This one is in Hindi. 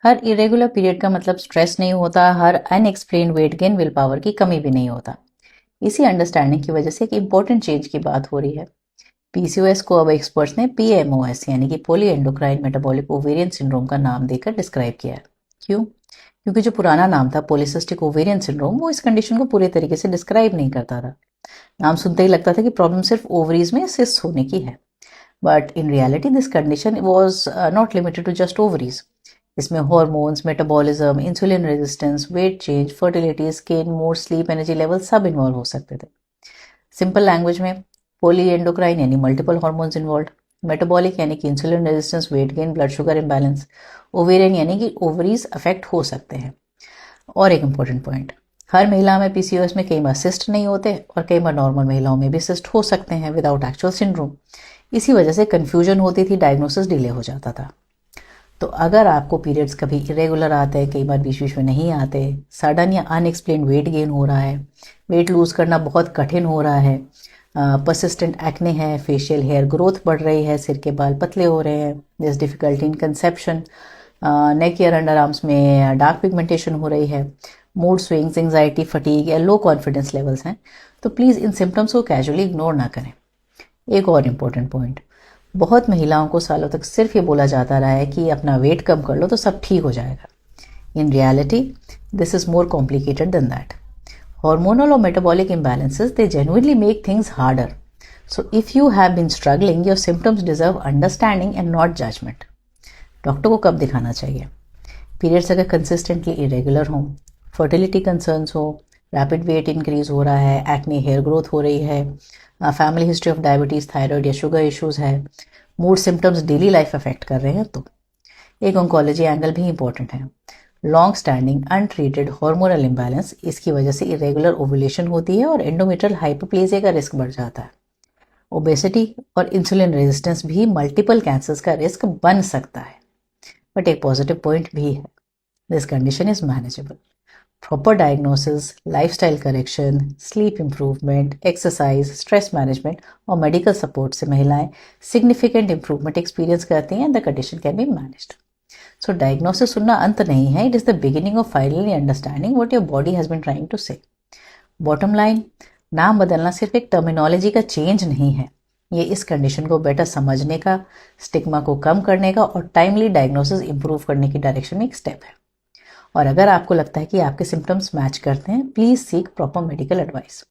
हर इरेगुलर पीरियड का मतलब स्ट्रेस नहीं होता, हर unexplained weight gain will power की कमी भी नहीं होता। इसी अंडरस्टैंडिंग की वजह से एक इंपॉर्टेंट चेंज की बात हो रही है। पीसीओएस को अब एक्सपर्ट्स ने पीएमओएस यानी कि poly endocrine metabolic ovarian syndrome का नाम देकर डिस्क्राइब किया है। क्यों? क्योंकि जो पुराना नाम था पॉलीसिस्टिक ओवेरियन सिंड्रोम, वो इस कंडीशन को पूरे तरीके से डिस्क्राइब नहीं करता था। नाम सुनते ही लगता था कि प्रॉब्लम सिर्फ ओवरीज में सिस्ट होने की है, but in reality this condition was not limited to just ovaries. इसमें hormones, metabolism, insulin resistance, weight change, fertility, skin, mood, sleep, energy level सब इन्वॉल्व हो सकते थे। सिंपल लैंग्वेज में, पॉली एंडोक्राइन यानी मल्टीपल हार्मोन्स इन्वॉल्व, मेटाबॉलिक यानी कि insulin resistance, weight gain, blood sugar imbalance, ovarian यानी कि ओवरीज अफेक्ट हो सकते हैं। और एक इंपॉर्टेंट पॉइंट, हर महिला में पीसीओएस में कई बार सिस्ट नहीं होते और कई बार नॉर्मल महिलाओं में भी सिस्ट हो सकते हैं विदाउट एक्चुअल सिंड्रोम। इसी वजह से कंफ्यूजन होती थी, डायग्नोसिस डिले हो जाता था। तो अगर आपको पीरियड्स कभी इरेगुलर आते हैं, कई बार बीच बीच में नहीं आते, सडन या अनएक्सप्लेन वेट गेन हो रहा है, वेट लूज करना बहुत कठिन हो रहा है, परसिस्टेंट एक्ने है, फेशियल हेयर ग्रोथ बढ़ रही है, सिर के बाल पतले हो रहे हैं, दिस डिफिकल्टी इन कंसेप्शन, नेक या अंडर आर्म्स में डार्क पिगमेंटेशन हो रही है, मूड स्विंग्स, एंग्जाइटी, फटीग या लो कॉन्फिडेंस लेवल्स हैं, तो प्लीज़ इन सिम्टम्स को कैजुअली इग्नोर ना करें। एक और इम्पोर्टेंट पॉइंट, बहुत महिलाओं को सालों तक सिर्फ ये बोला जाता रहा है कि अपना वेट कम कर लो तो सब ठीक हो जाएगा। इन reality this is more complicated then that. Hormonal or metabolic imbalances, they genuinely make things harder. So if you have been struggling, your symptoms deserve understanding and not judgment. Doctor को कब दिखाना चाहिए? पीरियड्स अगर कंसिस्टेंटली इरेगुलर हों, फर्टिलिटी कंसर्न्स हो, रैपिड वेट इंक्रीज हो रहा है, एक्ने, हेयर ग्रोथ हो रही है, family history of diabetes, thyroid या शुगर इश्यूज है, mood symptoms daily life affect कर रहे हैं, तो एक ऑन्कोलॉजी एंगल भी इंपॉर्टेंट है। Long standing untreated hormonal imbalance, इसकी वजह से इरेगुलर ओवुलेशन होती है और एंडोमेट्रियल हाइपोप्लेजिया का रिस्क बढ़ जाता है। ओबेसिटी और इंसुलिन रेजिस्टेंस भी मल्टीपल कैंसर्स का रिस्क बन सकता है। बट एक पॉजिटिव पॉइंट भी है, this condition is manageable. Proper diagnosis, lifestyle correction, sleep improvement, exercise, stress management और मेडिकल सपोर्ट से महिलाएं सिग्निफिकेंट इंप्रूवमेंट एक्सपीरियंस करती हैं and the condition can be managed. So diagnosis सुनना अंत नहीं है, it is the beginning of finally understanding what your body has been trying to से। बॉटम लाइन, नाम बदलना सिर्फ एक टर्मिनोलॉजी का चेंज नहीं है, ये इस कंडीशन को बेटर समझने का, स्टिग्मा को कम करने का और टाइमली डायग्नोसिस इंप्रूव करने की डायरेक्शन में एक स्टेप है। और अगर आपको लगता है कि आपके सिम्टम्स मैच करते हैं, please seek proper medical advice.